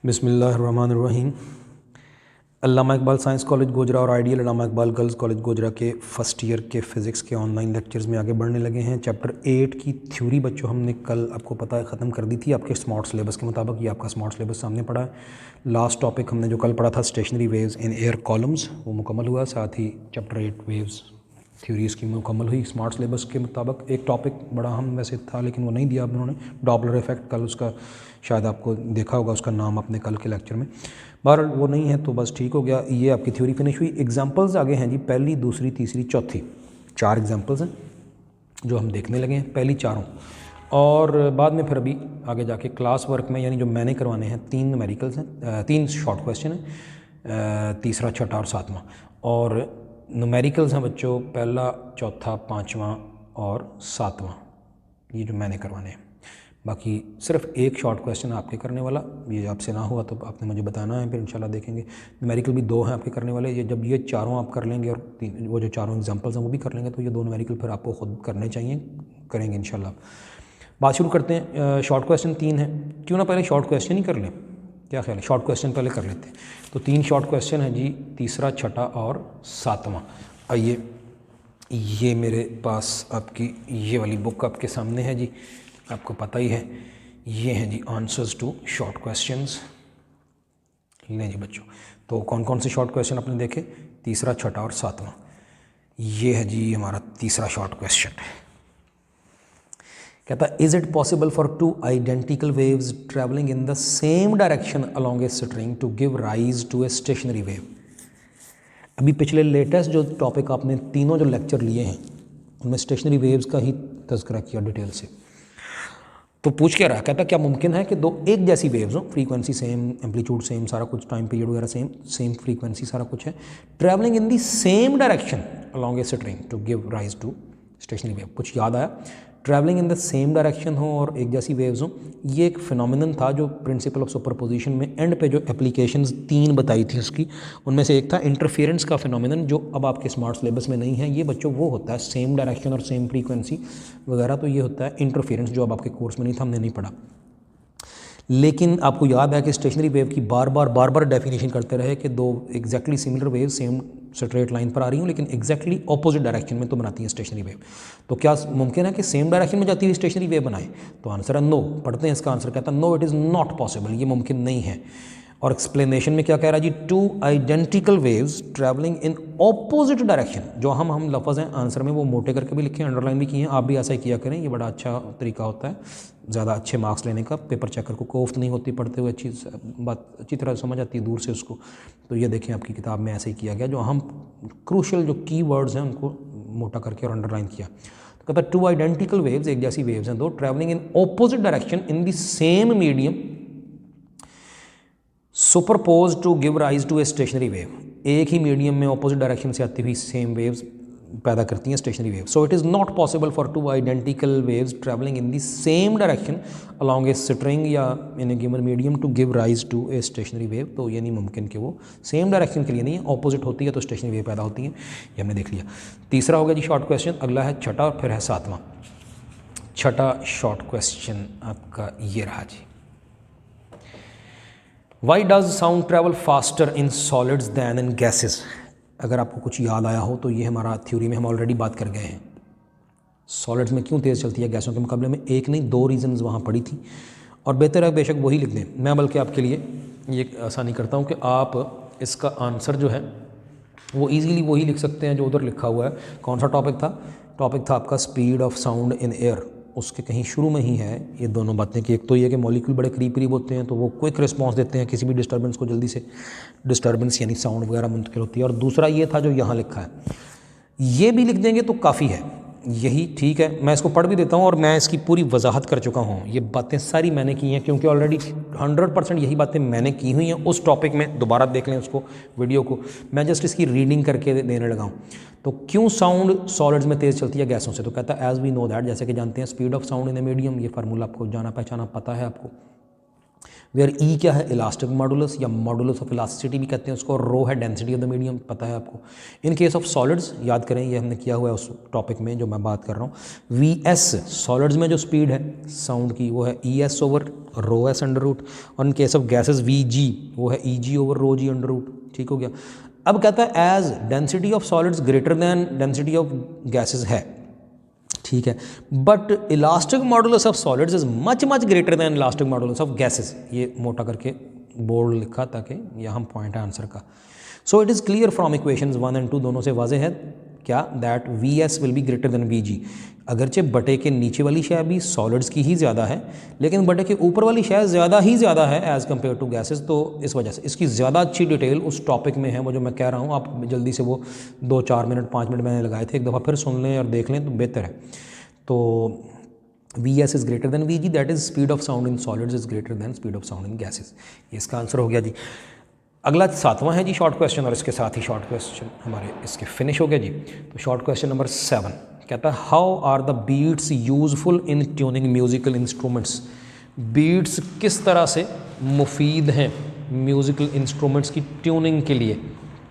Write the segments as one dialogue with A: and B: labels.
A: बिस्मिल्लाहिर्रहमानिर्रहीम। अल्लामा Iqbal science college Gojra और ideal अल्लामा Iqbal girls college Gojra के फ़र्स्ट ईयर के फ़िज़िक्स के ऑनलाइन लेक्चर्स में आगे बढ़ने लगे हैं। चैप्टर 8 की थ्योरी बच्चों हमने कल आपको पता है ख़त्म कर दी थी आपके स्मार्ट सिलेबस के मुताबिक। ये आपका स्मार्ट सिलेबस सामने पड़ा है। लास्ट टॉपिक हमने जो कल पढ़ा था stationery waves in air columns, वो मुकम्मल हुआ। साथ ही चैप्टर 8 वेव्स थ्योरी इसकी मुकम्मल हुई स्मार्ट सिलेबस के मुताबिक। एक टॉपिक बड़ा अहम वैसे था लेकिन वो नहीं दिया अब उन्होंने, डॉपलर इफेक्ट। कल उसका शायद आपको देखा होगा उसका नाम अपने कल के लेक्चर में। बहरहाल वो नहीं है तो बस ठीक हो गया। ये आपकी थ्योरी फिनिश हुई। एग्जांपल्स आगे हैं जी, पहली, दूसरी, तीसरी, चौथी, 4 एग्जांपल्स हैं जो हम देखने लगे हैं, पहली चारों। और बाद में फिर अभी आगे जाके क्लास वर्क में, यानी जो मैंने करवाने हैं, 3 न्यूमेरिकल्स हैं, 3 शॉर्ट क्वेश्चन हैं, तीसरा, छठा और सातवां। और न्यूमेरिकल्स हैं बच्चों पहला, चौथा, पाँचवां और सातवां, ये जो मैंने करवाने हैं। बाकी सिर्फ एक शॉर्ट क्वेश्चन आपके करने वाला, ये आपसे ना हुआ तो आपने मुझे बताना है, फिर इंशाल्लाह देखेंगे। न्यूमेरिकल भी 2 हैं आपके करने वाले। ये जब ये चारों आप कर लेंगे और वो जो चारों एग्जांपल्स हैं वो भी कर लेंगे तो ये 2 न्यूमेरिकल फिर आपको खुद करने चाहिए, करेंगे इंशाल्लाह। बात शुरू करते हैं। शॉर्ट क्वेश्चन 3 हैं, क्यों ना पहले शॉर्ट क्वेश्चन ही कर लें, क्या ख्याल है? शॉर्ट क्वेश्चन पहले कर लेते हैं। तो 3 शॉर्ट क्वेश्चन हैं जी, तीसरा, छठा और सातवां। आइए, ये मेरे पास आपकी ये वाली बुक आपके सामने है जी, आपको पता ही है। ये हैं जी आंसर्स टू शॉर्ट क्वेश्चंस। लें जी बच्चों, तो कौन कौन से शॉर्ट क्वेश्चन आपने देखे? तीसरा, छठा और सातवां। ये है जी हमारा तीसरा शॉर्ट क्वेश्चन। कहता है, is it possible for 2 identical waves travelling in the same direction along a string to give rise to a stationary wave. अभी पिछले लेटेस्ट जो टॉपिक आपने तीनों जो लेक्चर लिए हैं उनमें स्टेशनरी वेव्स का ही तज़किरा किया डिटेल से। तो पूछ क्या रहा, कहता क्या मुमकिन है कि 2 एक जैसी वेव्स हो, फ्रीक्वेंसी सेम, एम्पलीट्यूड सेम, सारा कुछ, टाइम पीरियड वगैरह सेम, सेम फ्रीक्वेंसी सारा कुछ है, travelling in the same direction along a string to give rise to stationary wave. कुछ याद आया? Travelling in the same direction हो और एक जैसी वेव्स हो, ये एक फिनोमिनन था जो प्रिंसिपल ऑफ सुपरपोजिशन में एंड पे जो एप्लीकेशंस 3 बताई थी उसकी, उनमें से एक था इंटरफेरेंस का फिनोमिनन, जो अब आपके स्मार्ट सिलेबस में नहीं है। ये बच्चों वो होता है सेम डायरेक्शन और सेम फ्रीक्वेंसी वगैरह, तो ये होता है इंटरफेरेंस, जो अब आपके कोर्स में नहीं था, हमने नहीं पढ़ा। लेकिन आपको याद है कि स्टेशनरी वेव की बार बार डेफिनेशन करते रहे कि 2 exactly similar wave same straight line पर आ रही हूँ लेकिन एग्जैक्टली ऑपोजिट डायरेक्शन में तो बनाती है स्टेशनरी वेव। तो क्या मुमकिन है कि सेम डायरेक्शन में जाती हुई स्टेशनरी वेव बनाए? तो आंसर है नो। पढ़ते हैं इसका आंसर, कहता है no, it is not possible, ये मुमकिन नहीं है। और एक्सप्लेनेशन में क्या कह रहा है जी, 2 identical waves travelling in opposite direction. जो हम लफ्ज़ हैं आंसर में वो मोटे करके भी लिखे, अंडरलाइन भी किए हैं, आप भी ऐसा ही किया करें, ये बड़ा अच्छा तरीका होता है ज़्यादा अच्छे मार्क्स लेने का। पेपर चेकर को कोफ्त नहीं होती पढ़ते हुए, अच्छी बात अच्छी तरह समझ आती है दूर से उसको। तो ये देखें आपकी किताब में ऐसे ही किया गया, जो हम क्रूशल जो की वर्ड्स हैं उनको मोटा करके और अंडरलाइन किया। तो कहता है 2 आइडेंटिकल वेव्स, एक जैसी वेव्स हैं 2, travelling in opposite direction in the same medium superpose to give rise to a stationary wave. एक ही मीडियम में ऑपोजिट डायरेक्शन से आती हुई सेम वेव्स पैदा करती हैं stationary wave. So it is not possible for 2 identical waves travelling in the same direction along a string या in a given medium to give rise to a stationary wave. तो ये नहीं मुमकिन कि वो सेम डायरेक्शन के लिए नहीं है, ऑपोजिट होती है तो स्टेशनरी वेव पैदा होती है। ये हमने देख लिया। तीसरा हो गया जी शॉर्ट क्वेश्चन। अगला है छठा और फिर है सातवां। छठा शॉर्ट क्वेश्चन आपका ये रहा जी, why does sound travel faster in solids than in gases. अगर आपको कुछ याद आया हो तो ये हमारा थ्योरी में हम ऑलरेडी बात कर गए हैं। सॉलिड्स में क्यों तेज़ चलती है गैसों के मुकाबले में? एक नहीं 2 रीजंस वहाँ पड़ी थी, और बेहतर है बेशक वही लिख दें। मैं बल्कि आपके लिए ये आसानी करता हूँ कि आप इसका आंसर जो है वो ईजीली वही लिख सकते हैं जो उधर लिखा हुआ है। कौन सा टॉपिक था? टॉपिक था आपका speed of sound in air. उसके कहीं शुरू में ही है ये दोनों बातें कि एक तो ये कि मॉलिक्यूल बड़े करीब होते हैं तो वो क्विक रिस्पांस देते हैं, किसी भी डिस्टर्बेंस को जल्दी से, डिस्टर्बेंस यानी साउंड वगैरह मुंतकिल होती है। और दूसरा ये था जो यहाँ लिखा है, ये भी लिख देंगे तो काफ़ी है, यही ठीक है। मैं इसको पढ़ भी देता हूँ और मैं इसकी पूरी वजाहत कर चुका हूँ। ये बातें सारी मैंने की हैं क्योंकि ऑलरेडी 100% यही बातें मैंने की हुई हैं उस टॉपिक में। दोबारा देख लें उसको, वीडियो को, मैं जस्ट इसकी रीडिंग करके देने लगा हूँ। तो क्यों साउंड सॉलिड्स में तेज़ चलती है गैसों से? तो कहता है एज वी नो दैट, जैसे कि जानते हैं, speed of sound in a medium, ये फार्मूला आपको जाना पहचाना पता है आपको। वेयर ई क्या है, इलास्टिक मॉडुलस या मॉडुलस ऑफ इलास्टिसिटी भी कहते हैं उसको, और रो है डेंसिटी ऑफ द मीडियम, पता है आपको। इन केस ऑफ सॉलिड्स याद करें, ये हमने किया हुआ है उस टॉपिक में जो मैं बात कर रहा हूँ। वी एस सॉलिड्स में जो स्पीड है साउंड की वो है E S over rho S under root, और in case of gases V G वो है E G over rho G under root. ठीक हो गया। अब कहता है as density of solids greater than density of gases है, ठीक है, but elastic modulus of solids is much much greater than elastic modulus of gases. ये मोटा करके बोर्ड लिखा ताकि यह हम पॉइंट है आंसर का। सो it is clear from equations 1 और 2 दोनों से वाज़ेह है क्या, that V S will be greater than we जी। अगरचे बटे के नीचे वाली शय भी सॉलिड्स की ही ज़्यादा है, लेकिन बटे के ऊपर वाली शय ज़्यादा है एज़ कम्पेयर टू गैसेस। तो इस वजह से इसकी ज़्यादा अच्छी डिटेल उस टॉपिक में है, वो जो मैं कह रहा हूँ, आप जल्दी से वो 2-4 मिनट 5 मिनट मैंने लगाए थे, एक दफ़ा फिर सुन लें और देख लें तो बेहतर है। तो V S is greater than we ji, that is speed of sound in solids is greater than speed of sound in gases. ये इसका आंसर हो गया जी। अगला 7वां है जी शॉर्ट क्वेश्चन, और इसके साथ ही शॉर्ट क्वेश्चन हमारे इसके फिनिश हो गए जी। तो शॉर्ट क्वेश्चन नंबर 7 कहता है, how are the beats useful in tuning musical instruments. Beats किस तरह से मुफीद हैं म्यूज़िकल इंस्ट्रूमेंट्स की ट्यूनिंग के लिए।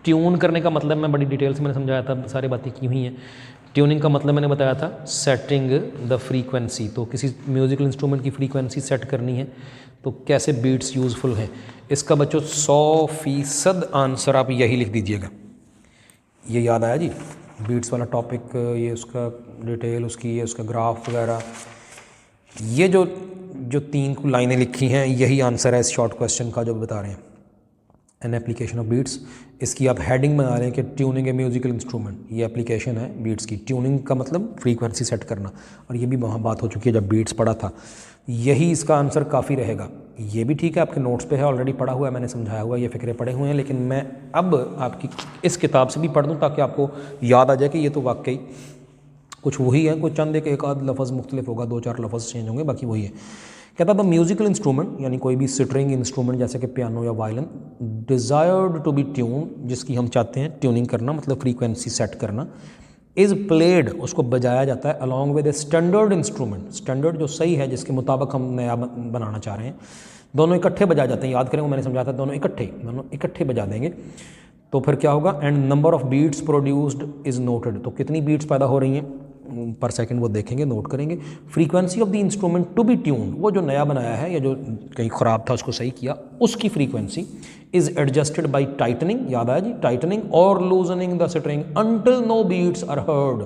A: ट्यून करने का मतलब मैं बड़ी डिटेल से मैंने समझाया था, सारी बातें की हुई हैं। ट्यूनिंग का मतलब मैंने बताया था सेटिंग द फ्रीक्वेंसी, तो किसी म्यूज़िकल इंस्ट्रूमेंट की फ्रीक्वेंसी सेट करनी है तो कैसे बीट्स यूज़फुल हैं। इसका बच्चों 100% आंसर आप यही लिख दीजिएगा। ये याद आया जी, बीट्स वाला टॉपिक, ये उसका डिटेल उसकी, ये उसका ग्राफ वगैरह, ये जो 3 लाइनें लिखी हैं यही आंसर है इस शॉर्ट क्वेश्चन का जो बता रहे हैं। एन एप्लीकेशन ऑफ बीट्स, इसकी आप हेडिंग बना रहे हैं कि ट्यूनिंग ए म्यूजिकल इंस्ट्रूमेंट, ये एप्लीकेशन है बीट्स की। ट्यूनिंग का मतलब फ्रीक्वेंसी सेट करना, और ये भी वहाँ बात हो चुकी है जब बीट्स पढ़ा था। यही इसका आंसर काफ़ी रहेगा। ये भी ठीक है, आपके नोट्स पे है, ऑलरेडी पढ़ा हुआ है, मैंने समझाया हुआ है, ये फ़िक्रे पढ़े हुए हैं, लेकिन मैं अब आपकी इस किताब से भी पढ़ दूँ ताकि आपको याद आ जाए कि ये तो वाकई कुछ वही है, कुछ चंद एक आध लफ्ज़ मुख्तलिफ होगा, 2-4 लफ्ज़ चेंज होंगे, बाकी वही है। कहता था म्यूजिकल इंस्ट्रूमेंट यानी कोई भी स्ट्रिंग इंस्ट्रूमेंट जैसे कि पियानो या violin, desired to be tune, जिसकी हम चाहते हैं ट्यूनिंग करना मतलब फ्रीक्वेंसी सेट करना, इज़ प्लेड, उसको बजाया जाता है along with a standard instrument, standard जो सही है जिसके मुताबिक हम नया बनाना चाह रहे हैं, दोनों इकट्ठे बजाए जाते हैं। याद करें, मैंने समझाया था, दोनों इकट्ठे बजा देंगे तो फिर क्या होगा, and number of beats produced is noted, तो कितनी बीट्स पैदा हो रही हैं पर सेकंड वो देखेंगे, नोट करेंगे। Frequency of the instrument to be tune, वो जो नया बनाया है या जो कहीं ख़राब था उसको सही किया, उसकी frequency is adjusted by tightening, याद आया जी, टाइटनिंग और loosening the string until no beats are heard,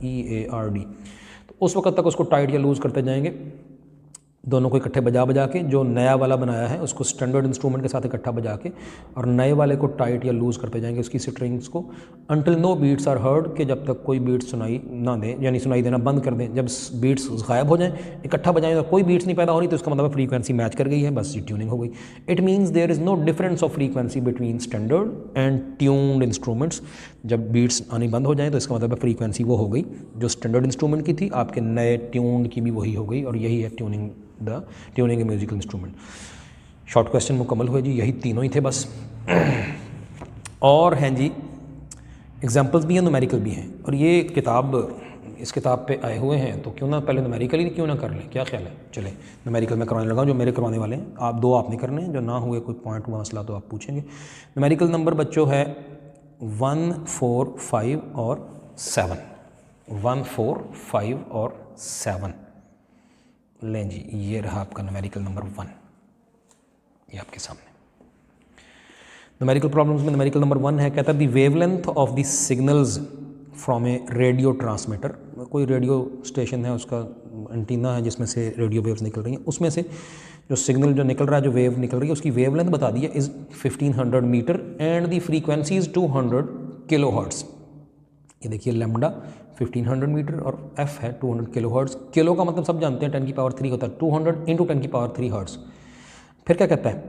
A: HEARD। तो उस वक्त तक उसको टाइट या लूज़ करते जाएंगे, दोनों को इकट्ठे बजा के, जो नया वाला बनाया है उसको स्टैंडर्ड इंस्ट्रूमेंट के साथ इकट्ठा बजा के, और नए वाले को टाइट या लूज़ करते जाएंगे उसकी स्ट्रिंग्स को, until no beats are heard, कि जब तक कोई बीट्स सुनाई ना दें, यानी सुनाई देना बंद कर दें। जब बीट्स गायब हो जाएं, इकट्ठा बजाएं और कोई बीट्स नहीं पैदा हो रही, तो इसका मतलब फ्रीक्वेंसी मैच कर गई है, बस ये ट्यूनिंग हो गई। It means there is no difference of frequency between standard and tuned instruments. जब बीट्स आनी बंद हो जाएँ तो इसका मतलब फ्रीक्वेंसी वो हो गई जो स्टैंडर्ड इंस्ट्रूमेंट की थी, आपके नए ट्यून्ड की भी वही हो गई, और यही है ट्यूनिंग ए म्यूजिकल इंस्ट्रूमेंट। शॉर्ट क्वेश्चन मुकम्मल हुए जी, यही तीनों ही थे बस। और हैं जी एग्जाम्पल्स भी हैं, न्यूमेरिकल भी हैं, और ये इस किताब पे आए हुए हैं, तो क्यों ना पहले न्यूमेरिकल ही क्यों ना कर लें, क्या ख्याल है। चले न्यूमेरिकल मैं करवाने लगा, जो मेरे करवाने वाले हैं, आप 2 आपने करने हैं, जो ना हुए कोई पॉइंट हुआ मसला तो आप पूछेंगे। न्यूमेरिकल नंबर बच्चों है 1, 4, 5 और 7। 1, 4, 5 और 7 लें जी, ये रहा आपका न्यूमेरिकल नंबर 1, ये आपके सामने। न्यूमेरिकल प्रॉब्लम्स में न्यूमेरिकल नंबर 1 है, कहता है the wavelength of the signals from A radio transmitter. कोई रेडियो स्टेशन है, उसका एंटीना है जिसमें से रेडियो वेव्स निकल रही हैं, उसमें से जो सिग्नल जो निकल रहा है, जो वेव निकल रही है, उसकी वेवलेंथ बता दी है is 1500 metre and the frequency is 200 kilohertz. ये देखिए लैम्डा 1500 मीटर और एफ है 200 किलो हर्ट्ज़। किलो का मतलब सब जानते हैं 10 की पावर 3 होता है, 200 इंटू 10 की पावर 3 हर्ट्ज़। फिर क्या कहता है,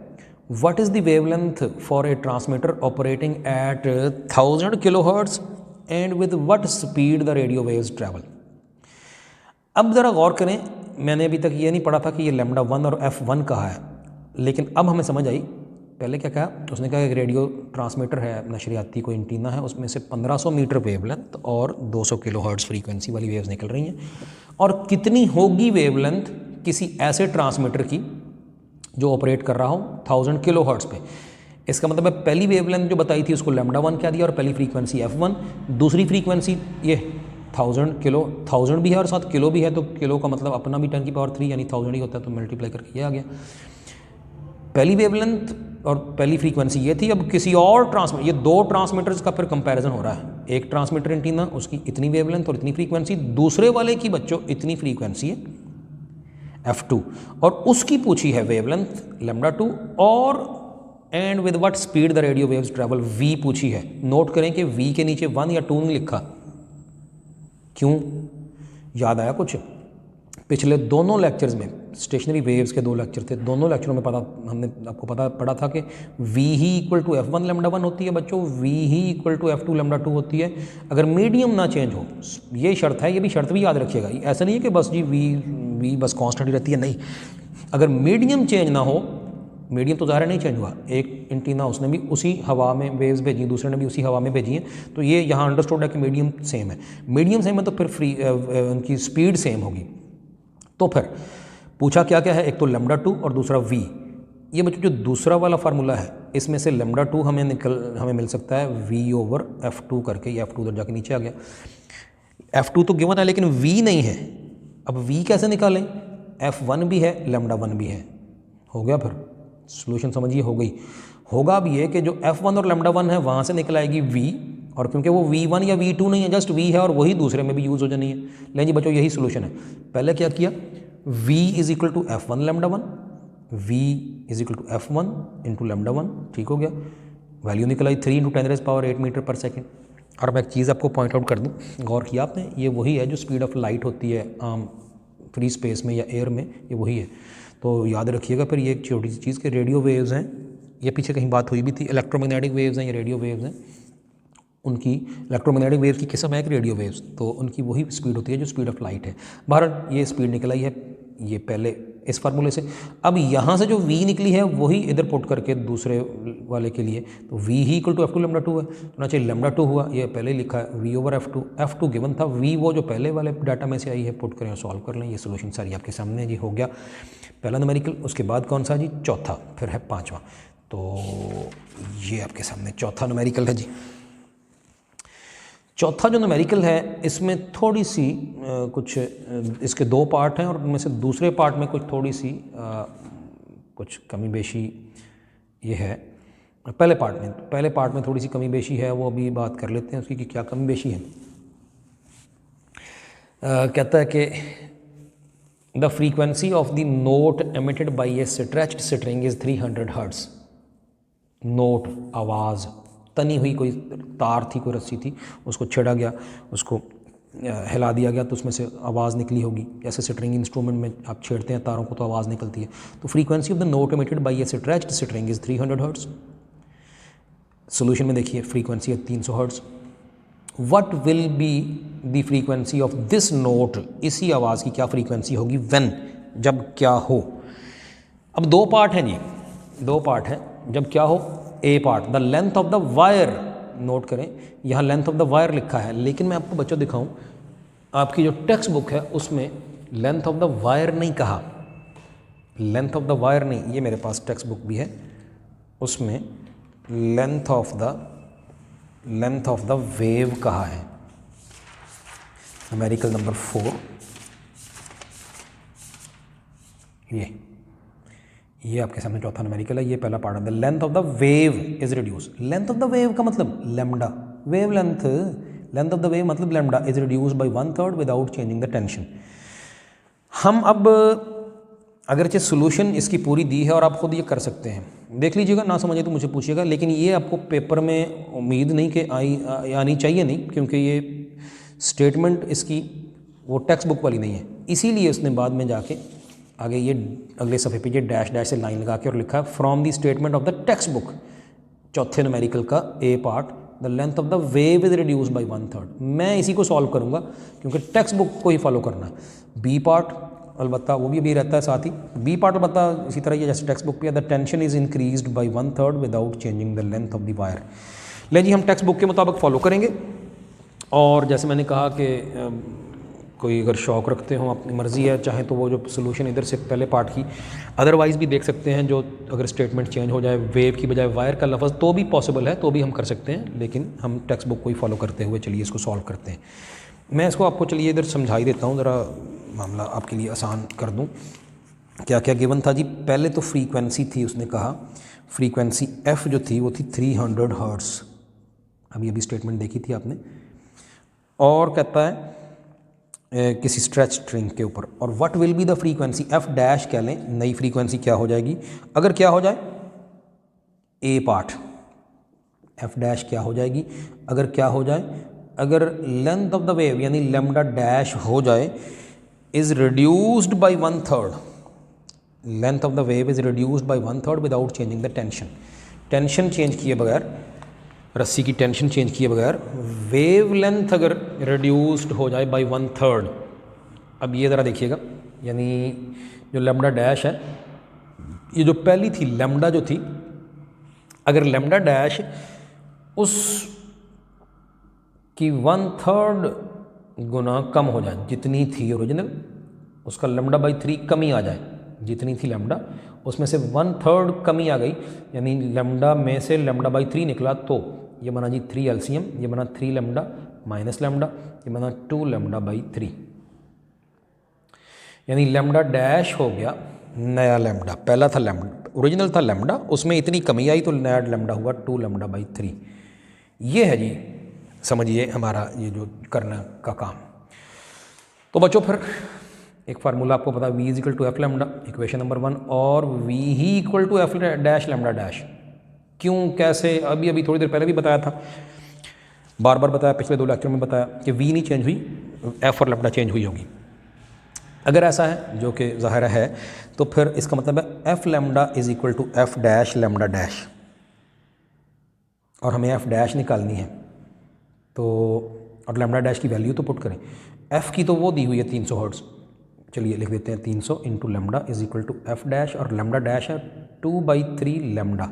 A: what is the wavelength for a transmitter operating eight 1000 kilo hertz and with what speed the radio waves travel. अब ज़रा गौर करें, मैंने अभी तक ये नहीं पढ़ा था कि ये लैम्डा 1 और F1 कहा है, लेकिन अब हमें समझ आई। पहले क्या कहा, उसने कहा कि रेडियो ट्रांसमीटर है, नशरियाती कोई एंटीना है, उसमें से 1500 मीटर वेवलेंथ और 200 किलो हर्ट्ज़ फ्रीक्वेंसी वाली वेव्स निकल रही हैं, और कितनी होगी वेवलेंथ किसी ऐसे ट्रांसमीटर की जो ऑपरेट कर रहा हो 1000 किलो हर्ट्ज़ पे। इसका मतलब है पहली वेवलेंथ जो बताई थी उसको लैम्डा 1 क्या दिया और पहली फ्रीक्वेंसी f1, दूसरी फ्रीक्वेंसी ये 1000 किलो, 1000 भी है और साथ किलो भी है, तो किलो का मतलब अपना भी 10 की पावर 3 यानी 1000 ही होता है, तो मल्टीप्लाई करके ये आ गया। पहली वेवलेंथ और पहली फ्रीक्वेंसी ये थी। अब किसी और ये दो ट्रांसमीटर्स का फिर कंपैरिजन हो रहा है। एक ट्रांसमीटर एंटीना उसकी इतनी वेवलेंथ और इतनी फ्रीक्वेंसी, दूसरे वाले की बच्चों इतनी फ्रीक्वेंसी है f2 और उसकी पूछी है वेवलेंथ लैम्डा 2 और and with what speed the radio waves travel, v पूछी है। नोट करें कि v के नीचे 1 या 2 नहीं लिखा, क्यों? याद आया कुछ? पिछले दोनों लेक्चर्स में स्टेशनरी वेव्स के 2 लेक्चर थे, दोनों लेक्चरों में हमने आपको पढ़ा था कि v ही इक्वल टू f1 लैम्डा 1 होती है बच्चों, v ही इक्वल टू f2 लैम्डा 2 होती है अगर मीडियम ना चेंज हो। ये शर्त है, ये भी शर्त भी याद रखिएगा। ऐसा नहीं है कि बस जी v बस कांस्टेंट ही रहती है, नहीं। अगर मीडियम चेंज ना हो, मीडियम तो ज़ाहिर नहीं चेंज हुआ, एक एंटीना उसने भी उसी हवा में वेव्स भेजी, दूसरे ने भी उसी हवा में भेजी हैं, तो ये यहाँ अंडरस्टूड है कि मीडियम सेम है। मीडियम सेम है तो फिर उनकी स्पीड सेम होगी। तो फिर पूछा क्या क्या है, एक तो लैम्डा 2 और दूसरा v। ये बच्चों जो दूसरा वाला फार्मूला है इसमें से लैम्डा 2 हमें मिल सकता है v ओवर f2 करके, ये f2 उधर जाके नीचे आ गया। f2 तो गिवन है लेकिन v नहीं है। अब v कैसे निकालें? f1 भी है, लैम्डा 1 भी है, हो गया। फिर सोल्यूशन समझिए हो गई। होगा अब ये कि जो f1 और लैम्डा 1 है वहाँ से निकल आएगी v, और क्योंकि वो v1 या v2 नहीं है, जस्ट v है और वही दूसरे में भी यूज़ हो जानी है। लेकिन जी बच्चों यही सोल्यूशन है। पहले क्या किया, v is equal to f1 lambda 1, v is equal to f1 into lambda 1, ठीक हो गया। वैल्यू निकल आई 3 × 10⁻⁸ मीटर पर सेकेंड। और मैं एक चीज़ आपको पॉइंट आउट कर दूँ, गौर किया आपने, ये वही है जो स्पीड ऑफ लाइट होती है आम फ्री स्पेस में या एयर में, ये वही है। तो याद रखिएगा। फिर ये एक छोटी सी चीज़ के रेडियो वेव्स हैं, ये पीछे कहीं बात हुई भी थी, इलेक्ट्रोमैग्नेटिक वेव्स हैं, ये रेडियो वेव्स हैं। उनकी इलेक्ट्रोमैग्नेटिक वेव्स की किस्म है एक रेडियो वेव्स, तो उनकी वही स्पीड होती है जो स्पीड ऑफ लाइट है। बहरहाल ये स्पीड निकल आई है ये पहले इस फार्मूले से। अब यहाँ से जो v निकली है वही इधर पुट करके दूसरे वाले के लिए, तो v ही इक्वल टू f2 लैम्डा 2 है, तो ना चाहिए लैम्डा 2 हुआ, ये पहले ही लिखा है v ओवर f2 गिवन था, v वो जो पहले वाले डाटा में से आई है, पुट करें और सॉल्व कर लें। ये सोल्यूशन सारी आपके सामने है जी, हो गया पहला न्यूमेरिकल। उसके बाद कौन सा जी? चौथा, फिर है पाँचवा। तो ये आपके सामने चौथा न्यूमेरिकल है जी। चौथा जो न्यूमेरिकल है इसमें थोड़ी सी कुछ इसके 2 पार्ट हैं और उनमें से दूसरे पार्ट में कुछ थोड़ी सी कुछ कमी बेशी ये है। पहले पार्ट में थोड़ी सी कमी बेशी है, वो अभी बात कर लेते हैं उसकी कि क्या कमी बेशी है। कहता है कि the frequency of the note emitted by A stretched string is 300 hertz. Note आवाज़, तनी हुई कोई तार थी, कोई रस्सी थी, उसको छेड़ा गया, उसको हिला दिया गया तो उसमें से आवाज़ निकली होगी। जैसे स्ट्रिंग इंस्ट्रूमेंट में आप छेड़ते हैं तारों को तो आवाज़ निकलती है। तो frequency of the note emitted by A stretched string is 300 hertz. Solution में देखिए फ्रीक्वेंसी है 300 hertz. What will be the frequency of this note, इसी आवाज़ की क्या फ्रीक्वेंसी होगी व्हेन, जब क्या हो। अब 2 पार्ट हैं जी, 2 पार्ट हैं। जब क्या हो, a part the length of the wire, note करें यहाँ लेंथ ऑफ द वायर लिखा है, लेकिन मैं आपको बच्चों दिखाऊं, आपकी जो टेक्स्ट बुक है उसमें लेंथ ऑफ द वायर नहीं कहा, लेंथ ऑफ द वायर नहीं, ये मेरे पास टेक्स्ट बुक भी है, उसमें लेंथ ऑफ द वेव कहा है। न्यूमेरिकल नंबर 4, ये आपके सामने चौथा न्यूमेरिकल है। ये पहला पार्ट है, the length of the wave is reduce. Length of the wave का मतलब lambda, wave length of the wave मतलब lambda is reduce by 1/3 without changing the tension. हम अब अगरचे सोल्यूशन इसकी पूरी दी है और आप खुद ये कर सकते हैं, देख लीजिएगा, ना समझे तो मुझे पूछिएगा, लेकिन ये आपको पेपर में उम्मीद नहीं कि आनी चाहिए नहीं, क्योंकि ये स्टेटमेंट इसकी वो टेक्स्ट बुक वाली नहीं है, इसीलिए उसने बाद में जाके आगे ये अगले सफ़े पे ये डैश डैश से लाइन लगा के और लिखा from the statement of the text book, चौथे न्यूमेरिकल का A part, the length of the wave is reduce by 1/3। मैं इसी को सॉल्व करूँगा क्योंकि टेक्स्ट बुक को ही फॉलो करना है। बी पार्ट अलबत्ता वो भी रहता है साथ ही, बी पार्ट अलबत्ता इसी तरह ये जैसे टेक्स्ट बुक पे, the tension is increased by 1/3 without changing the length of the wire. ले जी हम टेक्स्ट बुक के मुताबिक फॉलो करेंगे और जैसे मैंने कहा कि कोई अगर शौक़ रखते हो, अपनी मर्ज़ी है, चाहे तो वो जो सोल्यूशन इधर से पहले पार्ट की अदरवाइज़ भी देख सकते हैं, जो अगर स्टेटमेंट चेंज हो जाए, वेव की बजाय वायर का लफ्ज़, तो भी पॉसिबल है, तो भी हम कर सकते हैं, लेकिन हम टेक्स्ट बुक को ही फॉलो करते हुए चलिए इसको सॉल्व करते हैं। मैं इसको आपको चलिए इधर समझा ही देता हूँ, ज़रा मामला आपके लिए आसान कर दूँ। क्या क्या गिवन था जी? पहले तो फ्रीक्वेंसी थी, उसने कहा फ्रीक्वेंसी एफ़ जो थी वो थी 300 हर्ट्ज़, अभी स्टेटमेंट देखी थी आपने। और कहता है किसी स्ट्रेच स्ट्रिंग के ऊपर, और what will be the frequency, F dash कह लें, नई फ्रीक्वेंसी क्या हो जाएगी अगर क्या हो जाए ए पार्ट, एफ डैश क्या हो जाएगी अगर क्या हो जाए, अगर लेंथ ऑफ द वेव यानी लैम्डा डैश हो जाए is reduced by 1/3, length of the wave is reduced by 1/3 without changing the tension, tension change किए बगैर, रस्सी की टेंशन चेंज किए बगैर वेव लेंथ अगर रिड्यूस्ड हो जाए बाय 1/3। अब ये ज़रा देखिएगा, यानी जो लैम्डा डैश है, ये जो पहली थी लैम्डा जो थी, अगर लैम्डा डैश उस की 1/3 गुना कम हो जाए, जितनी थी ओरिजिनल उसका लैम्डा बाई 3 कमी आ जाए, जितनी थी लैम्डा उसमें से 1/3 कमी आ गई, यानी लैम्डा में से लैम्डा बाई 3 निकला, तो ये बना जी 3 LCM, ये बना 3 लैम्डा माइनस लैम्डा, ये बना 2 लैम्डा बाई 3, यानी लैम्डा डैश हो गया नया लैम्डा, पहला था लैम्डा, ओरिजिनल था लैम्डा, उसमें इतनी कमी आई तो नया लैम्डा हुआ 2 लैम्डा बाई 3। ये है जी, समझिए हमारा ये जो करने का काम। तो बच्चों फिर एक फार्मूला आपको पता, v is equal to F lambda, equation number 1, और v ही equal to F dash lambda dash. क्यों, कैसे, अभी थोड़ी देर पहले भी बताया था, बार बार बताया, पिछले 2 लेक्चर में बताया कि v नहीं चेंज हुई, f और लैम्डा चेंज हुई होगी। अगर ऐसा है, जो कि ज़ाहिर है, तो फिर इसका मतलब है f lambda is equal to f dash lambda dash, और हमें f डैश निकालनी है, तो और लैम्डा डैश की वैल्यू तो पुट करें, f की तो वो दी हुई है 300 हर्ट्ज़, चलिए लिख देते हैं 300 into lambda is equal to F dash, और लैम्डा डैश है 2/3 लैम्डा,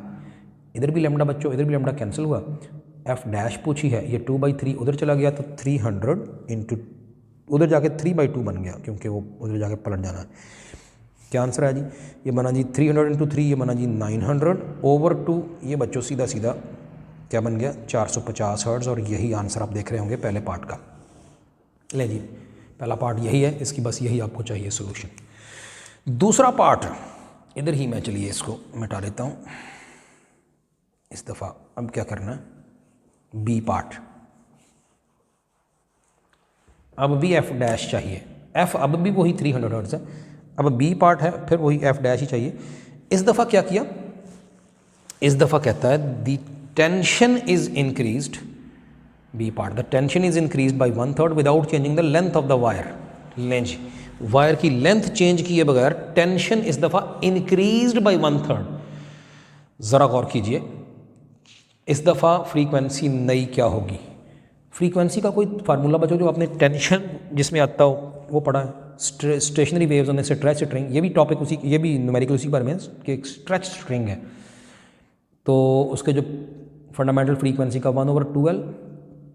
A: इधर भी लैम्डा बच्चों, इधर भी लैम्डा कैंसिल हुआ, एफ डैश पूछी है, ये 2/3 उधर चला गया, तो 300 इंटू उधर जाके 3/2 बन गया, क्योंकि वो उधर जाके पलट जाना है। क्या आंसर है जी? ये बना जी 300 इंटू 3, ये बना जी 900 ओवर 2, ये बच्चों सीधा सीधा क्या बन गया 450 हर्ट्ज़, और यही आंसर आप देख रहे होंगे पहले पार्ट का। ले जी, पहला पार्ट यही है, इसकी बस यही आपको चाहिए सॉल्यूशन। दूसरा पार्ट इधर ही मैं, चलिए इसको मिटा देता हूँ इस दफ़ा। अब क्या करना है, बी पार्ट, अब भी एफ डैश चाहिए, एफ अब भी वही 300 हर्ट्ज़ है, अब बी पार्ट है, फिर वही एफ डैश ही चाहिए। इस दफ़ा क्या किया, इस दफ़ा कहता है the tension is increased, B part, the tension is increase by 1/3 without changing the length of the wire. Length, wire की लेंथ चेंज किए बगैर टेंशन इस दफ़ा इंक्रीज्ड बाई 1/3। ज़रा गौर कीजिए, इस दफ़ा फ्रीक्वेंसी नई क्या होगी, फ्रीक्वेंसी का कोई फार्मूला बचो जो आपने टेंशन जिसमें आता हो वो पढ़ा है, स्टेशनरी वेव्स होने से स्ट्रेच स्ट्रिंग, ये भी टॉपिक उसी, ये भी न्यूमेरिकल उसी के बारे में कि एक स्ट्रेच स्ट्रिंग है, तो उसके जो फंडामेंटल फ्रीक्वेंसी का 1/2L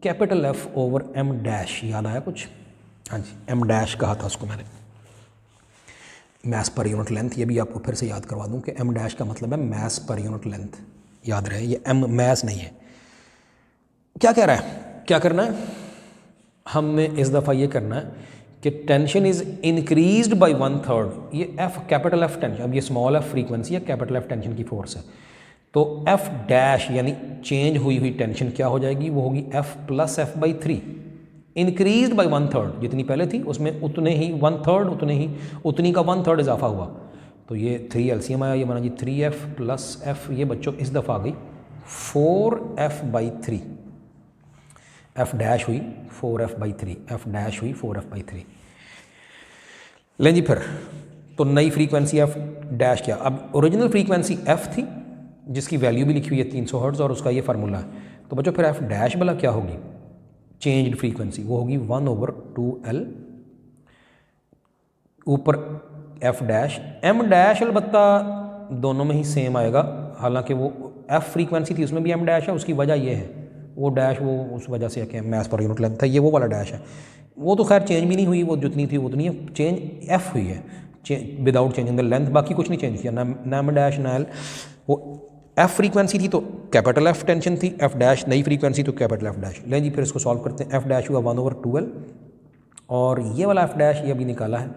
A: capital F over M dash, याद आया कुछ? हाँ जी, एम डैश कहा था उसको मैंने, मैस पर यूनिट लेंथ, ये भी आपको फिर से याद करवा दूं कि एम डैश का मतलब है मैस पर यूनिट लेंथ, याद रहे, ये एम मैस नहीं है। क्या कह रहा है, क्या करना है, हमने इस दफ़ा ये करना है कि टेंशन इज़ इंक्रीज्ड बाय 1/3, ये एफ कैपिटल एफ टेंशन, अब ये स्मॉल एफ फ्रीक्वेंसी है, कैपिटल एफ टेंशन की फोर्स है, तो एफ डैश यानी चेंज हुई हुई टेंशन क्या हो जाएगी, वो होगी F plus F by 3, increased by 1/3, जितनी पहले थी उसमें उतने ही 1/3, उतनी का 1/3 इजाफा हुआ, तो ये 3 LCM आया, ये बना जी 3F प्लस एफ, ये बच्चों इस दफ़ा आ गई 4F बाई 3, एफ डैश हुई 4F बाई 3, एफ डैश हुई 4F बाई 3। लें जी फिर, तो नई फ्रीक्वेंसी एफ डैश क्या, अब ओरिजिनल फ्रीक्वेंसी एफ थी जिसकी वैल्यू भी लिखी हुई है 300 हर्ट्ज़, और उसका ये फार्मूला है, तो बच्चों फिर एफ डैश वाला क्या होगी, चेंज्ड फ्रीक्वेंसी, वो होगी 1/2L, ऊपर एफ डैश, एम डैश अलबत्ता दोनों में ही सेम आएगा, हालांकि वो एफ फ्रीक्वेंसी थी उसमें भी एम डैश है, उसकी वजह ये है वो डैश वो उस वजह से क्या मैथ्स पर यूनिट लेंथ था, ये वो वाला डैश है, वो तो खैर चेंज भी नहीं हुई, वो जितनी थी उतनी है, चेंज एफ हुई है विदाउट चेंजिंग द लेंथ, बाकी कुछ नहीं चेंज किया, ना एम डैश ना एल। वो एफ फ्रीक्वेंसी थी तो कैपिटल एफ टेंशन थी, एफ डैश नई फ्रीक्वेंसी तो कैपिटल एफ डैश। लें जी फिर इसको सॉल्व करते हैं। एफ डैश हुआ 1/12 और ये वाला एफ डैश ये अभी निकाला है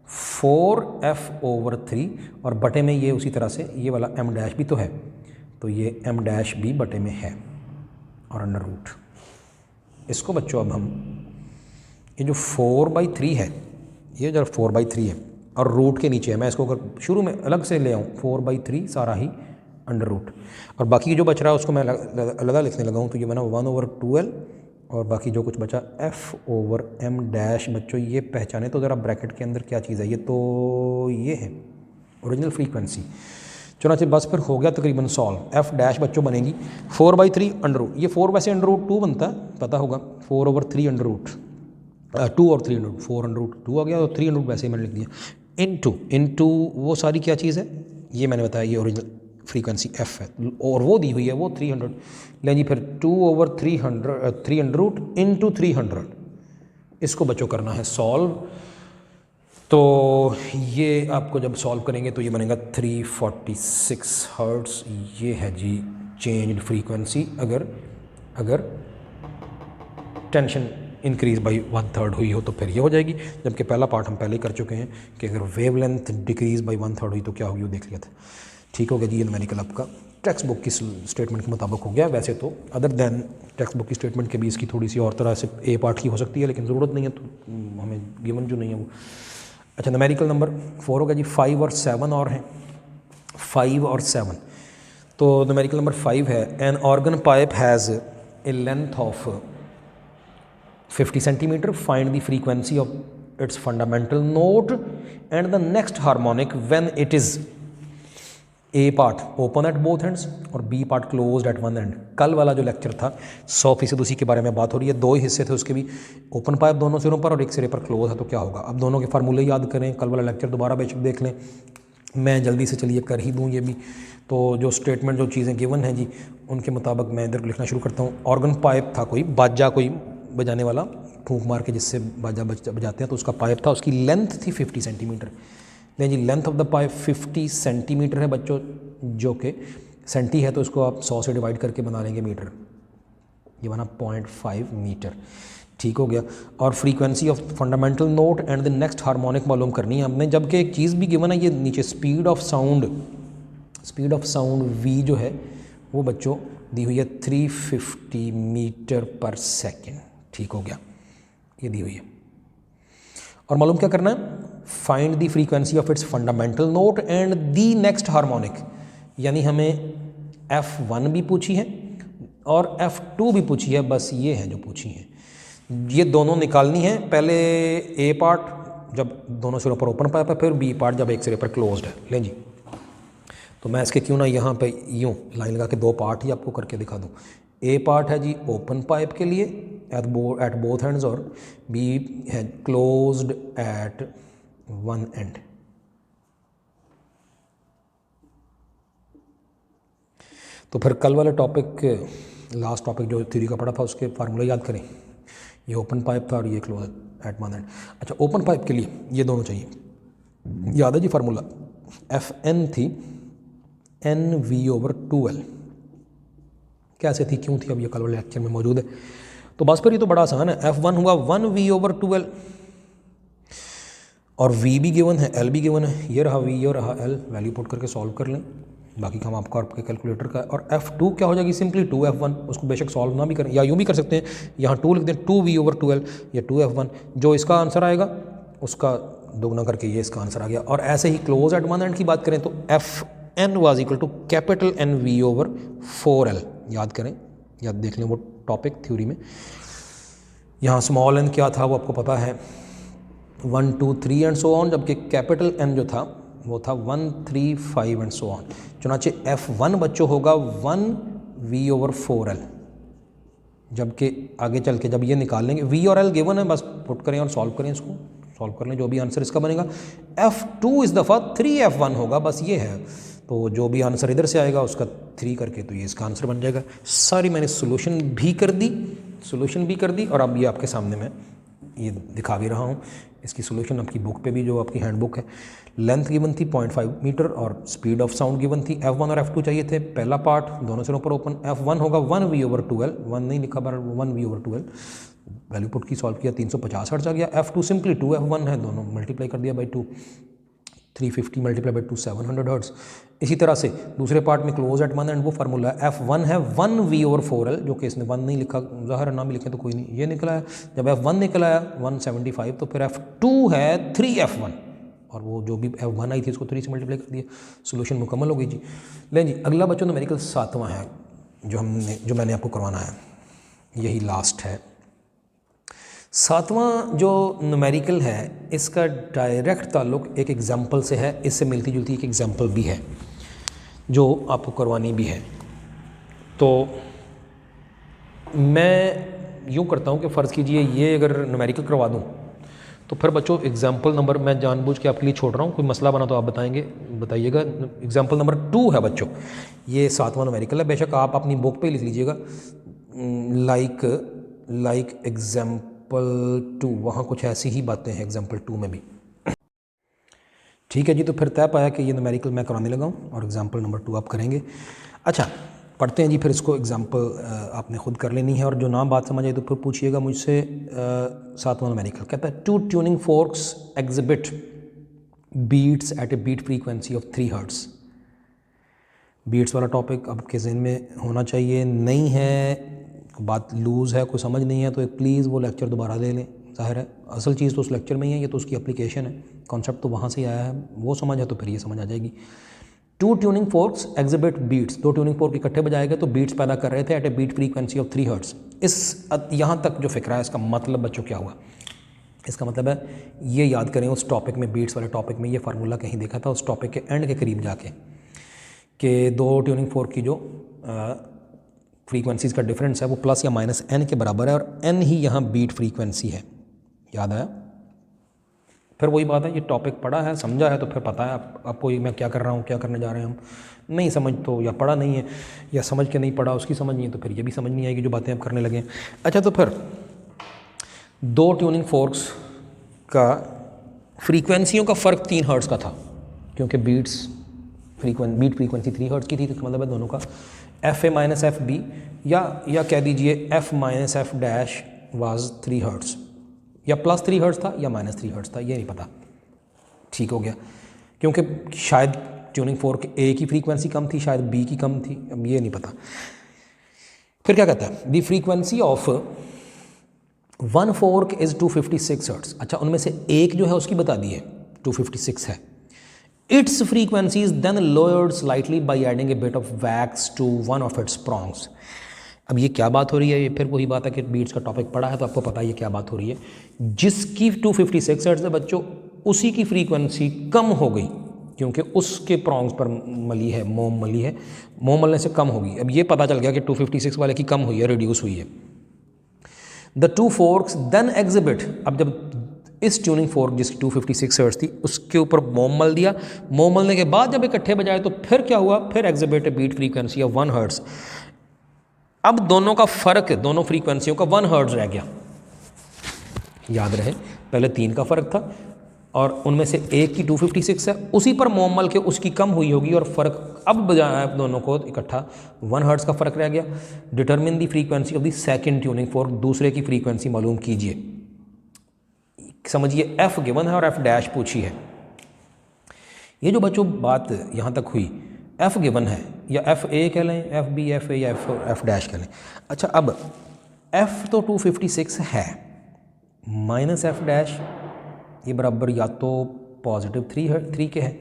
A: 4f/3 और बटे में ये उसी तरह से ये वाला एम डैश भी तो है, तो ये एम डैश भी बटे में है और अंडर रूट। इसको बच्चों अब हम ये जो 4/3 है, ये जो 4/3 है और रूट के नीचे है, मैं इसको अगर शुरू में अलग से ले आऊँ 4/3 सारा ही अंडर रूट, और बाकी जो बच रहा है उसको मैं अलग लिखने लगा हूँ, तो ये बना 1/12 और बाकी जो कुछ बचा f/m डैश। बच्चों ये पहचाने तो ज़रा ब्रैकेट के अंदर क्या चीज़ है, ये तो ये है ओरिजिनल फ्रीक्वेंसी। चलो बस फिर हो गया तकरीबन सॉल्व। एफ डैश बच्चों बनेगी 4/3 अंडर रूट, ये 4 वैसे अंडर रूट 2 बनता है, पता होगा 4/3 अंडर रूट 2 और 3 अंडर रूट 4 अंडर रूट 2 आ गया, और 3 अंडर रूट वैसे ही मैंने लिख दिया इनटू वो सारी क्या चीज़ है ये मैंने बताया, ये ओरिजिनल फ्रीक्वेंसी एफ है और वो दी हुई है वो 300। लें जी फिर 2/3 अंडर रूट इंटू 300, इसको बच्चों करना है सॉल्व। तो ये आपको जब सॉल्व करेंगे तो ये बनेगा 346 हर्ट्स, ये है जी चेंज्ड फ्रीक्वेंसी अगर टेंशन इंक्रीज बाई 1/3 हुई हो तो फिर ये हो जाएगी, जबकि पहला पार्ट हम पहले ही कर चुके हैं कि अगर वेवलेंथ डिक्रीज बाई 1/3 हुई तो क्या होगी वो देख लिया था। ठीक हो गया जी, ये न्यूमेरिकल आपका टेक्स्ट बुक की स्टेटमेंट के मुताबिक हो गया। वैसे तो अदर दैन टेक्स्ट बुक की स्टेटमेंट के भी इसकी थोड़ी सी और तरह से ए पार्ट की हो सकती है, लेकिन ज़रूरत नहीं है, तो हमें गिवन जो नहीं है वो। अच्छा न्यूमेरिकल नंबर 4 हो गया जी, 5 और 7 और हैं, 5 और 7। तो न्यूमेरिकल नंबर 5 है an organ pipe has a length of 50 centimetre, find the frequency of its fundamental note and the next harmonic when it is a part open at both ends और B part closed at one end. कल वाला जो lecture था 100% उसी के बारे में बात हो रही है, 2 ही हिस्से थे उसके भी, ओपन पाइप दोनों सिरों पर और एक सिरे पर क्लोज है, तो क्या होगा। अब दोनों के फार्मूले याद करें, कल वाला लेक्चर दोबारा बेशक देख लें, मैं जल्दी से चलिए कर ही दूँ ये भी। तो जो स्टेटमेंट जो चीज़ें गिवन हैं जी उनके मुताबिक मैं इधर लिखना शुरू करता हूँ। ऑर्गन पाइप था कोई बाजा, कोई बजाने वाला फूंक मार के जिससे बाजा बजाते हैं, तो उसका पाइप था, उसकी लेंथ थी 50 सेंटीमीटर। नहीं जी length of the pipe 50 centimetre है बच्चों, जो कि सेंटी है तो इसको आप 100 से डिवाइड करके बना लेंगे मीटर, ये बना 0.5 मीटर। ठीक हो गया। और frequency of fundamental note and the next harmonic मालूम करनी है हमने, जबकि एक चीज़ भी गिवन है ये नीचे स्पीड ऑफ साउंड वी जो है वो बच्चों दी हुई है 350 मीटर पर सेकेंड। ठीक हो गया, ये दी हुई है। और मालूम क्या करना है, find the frequency of its fundamental note and the next harmonic, यानी हमें F1 भी पूछी है और F2 भी पूछी है, बस ये है जो पूछी है, ये दोनों निकालनी है। पहले ए पार्ट जब दोनों सिरों पर ओपन पाइप है, फिर बी पार्ट जब एक सिरे पर क्लोज्ड है। लें जी, तो मैं इसके क्यों ना यहाँ पे यूँ लाइन लगा के 2 पार्ट ही आपको करके दिखा दूँ। ए पार्ट है जी ओपन पाइप के लिए एट बोथ एंड्स और बी है क्लोज्ड एट वन एंड। तो फिर कल वाले टॉपिक, लास्ट टॉपिक जो थ्योरी का पढ़ा था उसके फार्मूला याद करें, ये ओपन पाइप था और ये क्लोज एट वन एंड। अच्छा ओपन पाइप के लिए ये दोनों चाहिए, याद है जी फार्मूला, Fn थी NV/2L, कैसे थी क्यों थी अब ये कल वाले लेक्चर में मौजूद है। तो बस पर ये तो बड़ा आसान है, F1 हुआ 1V/2L और V भी गिवन है, L भी गिवन है, ये रहा V ये रहा L, वैल्यू पुट करके सॉल्व कर लें, बाकी काम आपका आपके कैलकुलेटर का। और F2 क्या हो जाएगी, सिंपली 2F1, उसको बेशक सॉल्व ना भी करें या यूँ भी कर सकते हैं, यहाँ 2 लिख दें 2V/2L या 2F1, जो इसका आंसर आएगा उसका दोगुना करके ये इसका आंसर आ गया। और ऐसे ही क्लोज एट वन एंड की बात करें तो Fn was equal to capital NV/4L, याद करें, याद देख लें वो टॉपिक थ्योरी में। यहाँ स्मॉल n क्या था वो आपको पता है, 1 2 3 एंड सो ऑन, जबकि कैपिटल N जो था वो था 1 3 5 एंड सो ऑन। चुनाचे F1 बच्चों होगा 1V/4L, जबकि आगे चल के जब ये निकाल लेंगे V और L गिवन है, बस पुट करें और सॉल्व करें, इसको सॉल्व कर लें, जो भी आंसर इसका बनेगा। F2 इस दफ़ा 3F1 होगा, बस ये है। तो जो भी आंसर इधर से आएगा उसका 3 करके तो ये इसका आंसर बन जाएगा। सारी मैंने सोल्यूशन भी कर दी और अब ये आपके सामने मैं ये दिखा भी रहा हूँ। इसकी सोल्यूशन आपकी बुक पे भी, जो आपकी हैंड बुक है। लेंथ गिवन थी 0.5 मीटर और स्पीड ऑफ साउंड गिवन थी। F1 और F2 चाहिए थे। पहला पार्ट दोनों से ऊपर ओपन। F1 होगा 1v/12, 1 नहीं लिखा पर 1v/12, वैल्यू पुट की सॉल्व किया 350 हर्ट्ज आ गया। F2 सिंपली 2F1 है, दोनों मल्टीप्लाई कर दिया बाई 2, 350 मल्टीप्लाई बाई 2 700 हर्ट्ज। इसी तरह से दूसरे पार्ट में क्लोज एट 1 एंड वो फार्मूला है F1 है 1v/4L, जो कि इसने 1 नहीं लिखा, ज़ाहिर है ना भी लिखे तो कोई नहीं, ये निकला है। जब F1 निकला है 175 तो फिर F2 है 3F1 और वो जो भी F1 आई थी उसको 3 से मल्टीप्लाई कर दिया। सोल्यूशन मुकम्मल हो गई जी। लें जी, अगला बच्चों न्यूमेरिकल 7वां है जो मैंने आपको करवाना है, यही लास्ट है। 7वां जो न्यूमेरिकल है इसका डायरेक्ट ताल्लुक एक एग्जाम्पल से है, इससे मिलती जुलती एक एग्जाम्पल भी है जो आपको करवानी भी है। तो मैं यूँ करता हूँ कि फ़र्ज़ कीजिए ये अगर न्यूमेरिकल करवा दूँ तो फिर बच्चों एग्जाम्पल नंबर मैं जानबूझ के आपके लिए छोड़ रहा हूँ, कोई मसला बना तो आप बताइएगा। एग्जाम्पल नंबर 2 है बच्चों, ये 7वां न्यूमेरिकल है। बेशक आप अपनी बुक पे लिख लीजिएगा लाइक एग्जाम्पल 2, वहाँ कुछ ऐसी ही बातें हैं एग्जाम्पल 2 में भी। ठीक है जी, तो फिर तय पाया कि ये न्यूमेरिकल मैं कराने लगा हूँ और एग्जाम्पल नंबर 2 आप करेंगे। अच्छा, पढ़ते हैं जी, फिर इसको एग्जाम्पल आपने ख़ुद कर लेनी है और जो ना बात समझ आए तो फिर पूछिएगा मुझसे। 7वां न्यूमेरिकल कहता है 2 tuning forks exhibit beats at a beat frequency of 3 hertz. Beats वाला टॉपिक आपके ज़हन में होना चाहिए। नहीं है, बात लूज़ है, कोई समझ नहीं है तो प्लीज़ वो लेक्चर दोबारा ले लें। ज़ाहिर है असल चीज़ तो उस लेक्चर में ही है, ये तो उसकी एप्लीकेशन है, कॉन्सेप्ट तो वहाँ से आया है, वो समझ है तो फिर ये समझ आ जाएगी। 2 tuning forks exhibit beats, 2 tuning fork इकट्ठे बजाए गए तो बीट्स पैदा कर रहे थे at a beat frequency of 3 hertz. इस यहाँ तक जो फिक्र है इसका मतलब बच्चों क्या हुआ, इसका मतलब है ये याद करें उस टॉपिक में, बीट्स वाले टॉपिक में ये फार्मूला कहीं देखा था उस टॉपिक के एंड के करीब जाके कि 2 ट्यूनिंग फोर्क की जो फ्रीक्वेंसीज़ का डिफरेंस है वो प्लस या माइनस n के बराबर है और n ही यहाँ बीट फ्रीक्वेंसी है। याद आया? फिर वही बात है, ये टॉपिक पढ़ा है, समझा है तो फिर पता है आपको मैं क्या कर रहा हूँ, क्या करने जा रहे हैं हम। नहीं समझ तो या पढ़ा नहीं है या समझ के नहीं पढ़ा, उसकी समझ नहीं है तो फिर ये भी समझ नहीं आएगी जो बातें आप करने लगे। अच्छा, तो फिर 2 ट्यूनिंग फोर्क्स का फ्रीक्वेंसियों का फ़र्क 3 हर्ट्ज़ का था, क्योंकि बीट फ्रीक्वेंसी 3 हर्ट्ज़ की थी, तो मतलब है दोनों का FA माइनस FB या कह दीजिए F minus F dash was 3 hertz, या प्लस 3 हर्ट्ज़ था या माइनस 3 हर्ट्ज़ था, ये नहीं पता। ठीक हो गया, क्योंकि शायद ट्यूनिंग फोर्क A की फ्रीक्वेंसी कम थी, शायद B की कम थी, अब ये नहीं पता। फिर क्या कहता है, the frequency of 1 fork is 256 hertz. अच्छा, उनमें से एक जो है उसकी बता दी है 256 है। Its frequency is then lowered slightly by adding a bit of wax to one of its prongs. अब ये क्या बात हो रही है, ये फिर वही बात है कि बीट्स का टॉपिक पढ़ा है तो आपको पता है ये क्या बात हो रही है। जिसकी 256 हर्ट्ज़ है बच्चों, उसी की फ्रीक्वेंसी कम हो गई क्योंकि उसके प्रॉन्ग्स पर मली है, मोम मली है, मोम मलने से कम होगी। अब ये पता चल गया कि 256 वाले की कम हुई है, रिड्यूस हुई है। द 2 फोर्क्स देन एग्जिबिट, अब जब इस ट्यूनिंग फोर्क जिसकी 256 हर्ट्ज़ थी उसके ऊपर मोम मल दिया, मोम मलने के बाद जब इकट्ठे बजाए तो फिर क्या हुआ, फिर exhibit beat frequency of 1 hertz. अब दोनों का फ़र्क, दोनों फ्रीक्वेंसियों का 1 हर्ट्ज़ रह गया। याद रहे पहले 3 का फ़र्क था और उनमें से एक की 256 है, उसी पर मोम मल के उसकी कम हुई होगी और फ़र्क अब बजाया दोनों को इकट्ठा 1 हर्ट्ज़ का फ़र्क रह गया। Determine the frequency of the second tuning fork, दूसरे की फ्रीक्वेंसी मालूम कीजिए। समझिए F गिवन है और F डैश पूछी है। ये जो बच्चों बात यहाँ तक हुई, F गिवन है या FA कह लें, FB FA या F डैश कह लें। अच्छा, अब F तो 256 है, माइनस F डैश ये बराबर या तो पॉजिटिव 3 के है,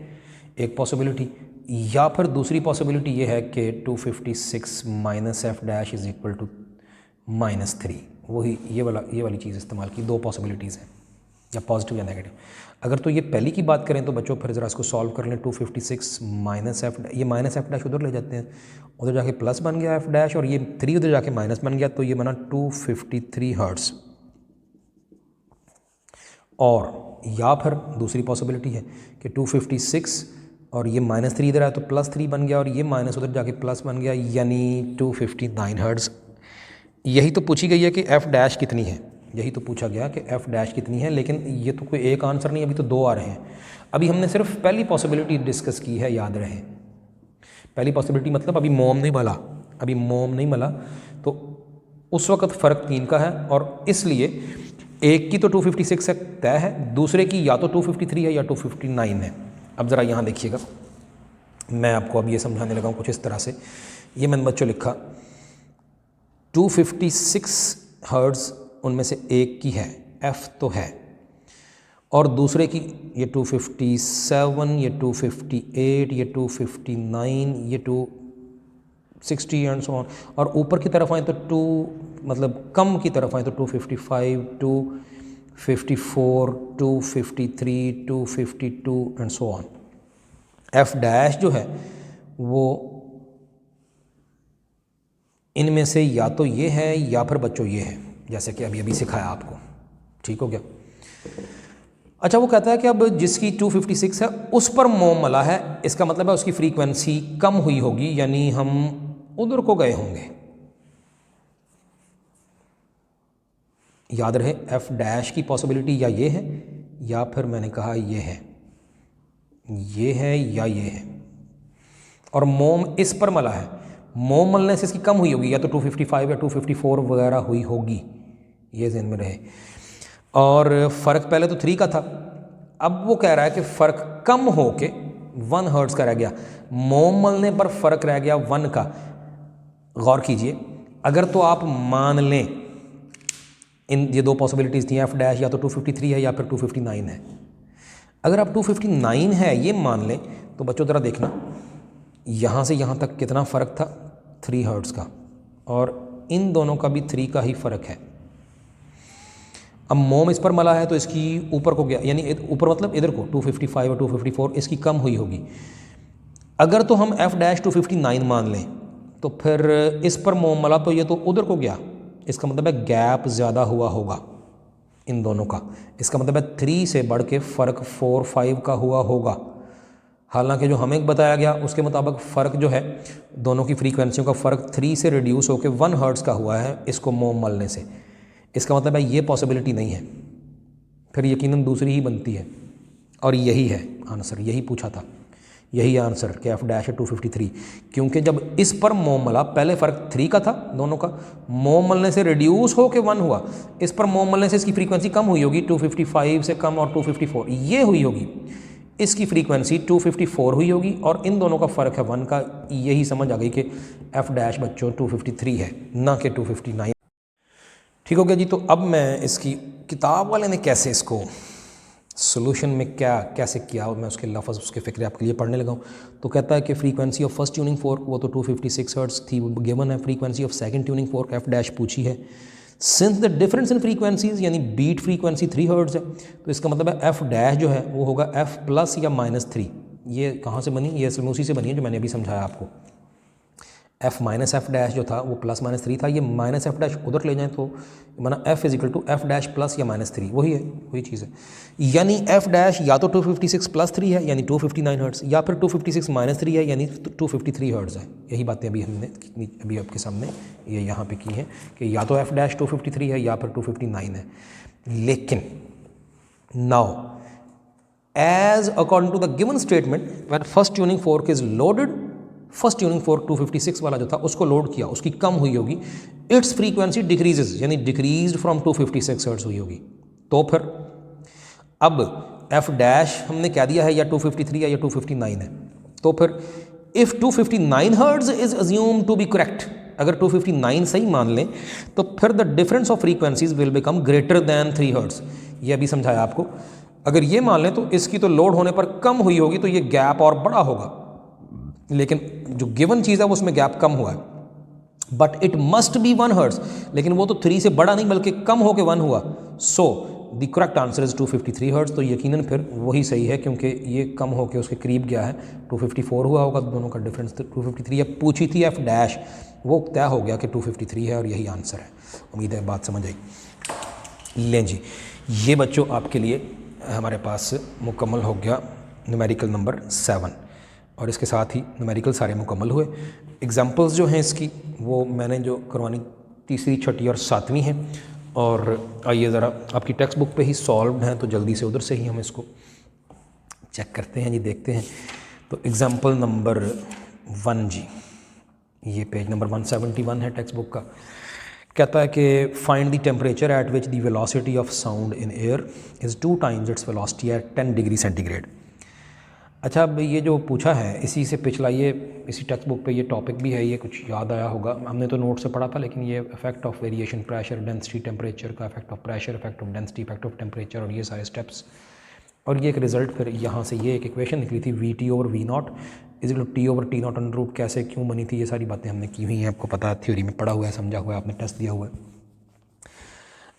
A: एक पॉसिबिलिटी, या फिर दूसरी पॉसिबिलिटी ये है कि 256 minus F dash is equal to -3। वही ये वाली चीज़ इस्तेमाल की, 2 पॉसिबिलिटीज़ हैं, या पॉजिटिव या नेगेटिव। अगर तो ये पहली की बात करें तो बच्चों फिर ज़रा इसको सॉल्व कर लें। 256 माइनस F, ये माइनस F डैश उधर ले जाते हैं, उधर जाके प्लस बन गया F डैश और ये 3 उधर जाके माइनस बन गया, तो ये बना 253 हर्ट्ज़। और या फिर दूसरी पॉसिबिलिटी है कि 256 और ये -3 इधर आया तो +3 बन गया और ये माइनस उधर जाके प्लस बन गया, यानी 259 हर्ट्ज़। यही तो पूछी गई है कि एफ़ डैश कितनी है, यही तो पूछा गया कि एफ़ डैश कितनी है, लेकिन ये तो कोई एक आंसर नहीं, अभी तो 2 आ रहे हैं। अभी हमने सिर्फ पहली पॉसिबिलिटी डिस्कस की है, याद रहे। पहली पॉसिबिलिटी मतलब अभी मोम नहीं मला, अभी मोम नहीं मला, तो उस वक्त फ़र्क 3 का है और इसलिए एक की तो 256 है, तय है, दूसरे की या तो 253 है या 259 है। अब ज़रा यहाँ देखिएगा, मैं आपको अब ये समझाने लगा हूँ कुछ इस तरह से। ये मैंने बच्चों लिखा 256 हर्ट्ज़ उनमें से एक की है, एफ़ तो है, और दूसरे की ये 257, ये 258, ये 259, ये 260 एंड सो ऑन। और ऊपर की तरफ आए तो 2 मतलब कम की तरफ आए तो 255, 254, 253, 252 and so on. F dash जो है वो इनमें से या तो ये है या फिर बच्चों ये है, जैसे कि अभी सिखाया आपको। ठीक हो गया। अच्छा, वो कहता है कि अब जिसकी 256 है उस पर मोम मला है, इसका मतलब है उसकी फ्रीक्वेंसी कम हुई होगी, यानी हम उधर को गए होंगे। याद रहे एफ़ डैश की पॉसिबिलिटी या ये है या फिर मैंने कहा ये है या ये है, और मोम इस पर मला है, मोम मलने से इसकी कम हुई होगी, या तो 255 या 254 वगैरह हुई होगी, ये ज़हन में रहे। और फ़र्क पहले तो 3 का था, अब वो कह रहा है कि फ़र्क कम हो के 1 हर्ट्ज़ का रह गया, मोम मलने पर फ़र्क रह गया 1 का। गौर कीजिए, अगर तो आप मान लें, इन ये 2 पॉसिबिलिटीज़ थी, एफ़ डैश या तो 253 है या फिर 259 है। अगर आप 259 है ये मान लें तो बच्चों ज़रा देखना, यहाँ से यहाँ तक कितना फ़र्क था, 3 हर्ट्ज़ का, और इन दोनों का भी 3 का ही फ़र्क है। अब मोम इस पर मला है तो इसकी ऊपर को गया, यानी ऊपर मतलब इधर को 255 और 254, इसकी कम हुई होगी। अगर तो हम एफ़ डैश 259 मान लें तो फिर इस पर मोम मला तो ये तो उधर को गया, इसका मतलब है गैप ज़्यादा हुआ होगा इन दोनों का। इसका मतलब है 3 से बढ़ के फ़र्क 4, 5 का हुआ होगा। हालांकि जो हमें बताया गया उसके मुताबिक फ़र्क जो है दोनों की फ्रीक्वेंसियों का फ़र्क 3 से रिड्यूस होकर 1 हर्ट्ज़ का हुआ है इसको मोम मलने से। इसका मतलब है ये पॉसिबिलिटी नहीं है, फिर यकीनन दूसरी ही बनती है, और यही है आंसर, यही पूछा था, यही आंसर कि एफ़ डैश है 253, क्योंकि जब इस पर मोम मला, पहले फ़र्क 3 का था दोनों का, मोम मलने से रिड्यूस हो के 1 हुआ, इस पर मोम मलने से इसकी फ्रीक्वेंसी कम हुई होगी, 255 से कम, और 254 ये हुई होगी, इसकी फ्रीक्वेंसी 254 हुई होगी, और इन दोनों का फ़र्क है 1 का। यही समझ आ गई कि एफ़ डैश बच्चों 253 है, ना कि 259। ठीक हो गया जी। तो अब मैं इसकी किताब वाले ने कैसे इसको सोल्यूशन में कैसे किया, और मैं उसके लफ्ज़ उसके फ़िक्रे आपके लिए पढ़ने लगा हूँ। तो कहता है कि frequency of first tuning fork वो तो 256 हर्ट्ज़ थी, गिवन है। Frequency of second tuning fork F dash पूछी है। Since the difference in frequencies, यानी बीट फ्रीक्वेंसी 3 हर्ट्ज़ है, तो इसका मतलब है एफ़ डैश जो है वो होगा एफ़ प्लस या -3। ये कहाँ से बनी, ये असल में उसी से बनी है जो मैंने अभी समझाया आपको। एफ़ माइनस एफ़ डैश जो था वो +-3 था, ये माइनस एफ़ डैश उधर ले जाएं तो माना F is equal to F dash plus या -3, वही है, वही चीज़ है। यानी एफ़ डैश या तो 256 + 3 है यानी 259 हर्ट्ज़, या फिर 256 - 3 है यानी 253 हर्ट्ज़ है। यही बातें अभी हमने अभी आपके सामने ये यहाँ पे की हैं कि या तो एफ़ डैश 253 है या फिर 259 है। लेकिन now as according to the given statement, when first tuning fork is loaded, first tuning fork 256 वाला जो था उसको लोड किया, उसकी कम हुई होगी, इट्स फ्रीक्वेंसी डिक्रीजेज, यानी डिक्रीज्ड फ्रॉम 256 हर्ट्ज़ हुई होगी। तो फिर अब एफ़ डैश हमने क्या दिया है, या 253 है या 259 है। तो फिर if 259 hertz is assume to be correct, अगर 259 सही मान लें तो फिर the difference of frequencies will become greater than 3 hertz. ये अभी समझाया आपको। अगर ये मान लें तो इसकी तो लोड होने पर कम हुई होगी, तो ये गैप और बड़ा होगा, लेकिन जो गिवन चीज़ है वो उसमें गैप कम हुआ है, but it must be 1 hertz, लेकिन वो तो 3 से बड़ा नहीं बल्कि कम होकर 1 हुआ। So the correct answer is 253 hertz. तो यकीनन फिर वही सही है, क्योंकि ये कम होकर उसके करीब गया है, 254 हुआ होगा, दोनों का डिफरेंस 253 है। पूछी थी एफ़ डैश, वो तय हो गया कि 253 है, और यही आंसर है। उम्मीद है बात समझ आई। लें जी, ये बच्चों आपके लिए हमारे पास मुकम्मल हो गया न्यूमेरिकल नंबर 7। और इसके साथ ही न्यूमेरिकल सारे मुकम्मल हुए। एग्जांपल्स जो हैं इसकी वो मैंने जो करवानी तीसरी, छठी और सातवीं है। और आइए ज़रा आपकी टेक्स्ट बुक पे ही सॉल्व्ड हैं, तो जल्दी से उधर से ही हम इसको चेक करते हैं जी, देखते हैं। तो एग्ज़ाम्पल नंबर 1 जी, ये पेज नंबर 171 है टेक्स्ट बुक का। कहता है कि find the temperature at which the velocity of sound in air is 2 times its velocity at 10 degree centigrade. अच्छा, अब ये जो पूछा है इसी से पिछला, ये इसी टेक्स्ट बुक पे ये टॉपिक भी है, ये कुछ याद आया होगा, हमने तो नोट से पढ़ा था, लेकिन ये effect of variation, pressure, density, temperature का effect of pressure, effect of density, effect of temperature, और ये सारे स्टेप्स। और ये एक रिजल्ट फिर यहाँ से ये एक इक्वेशन निकली थी, V T over V naught is to T over T naught under root, कैसे क्यों बनी थी, ये सारी बातें हमने की हुई हैं, आपको पता है, थ्योरी में पढ़ा हुआ है, समझा हुआ है, आपने टेस्ट दिया हुआ है।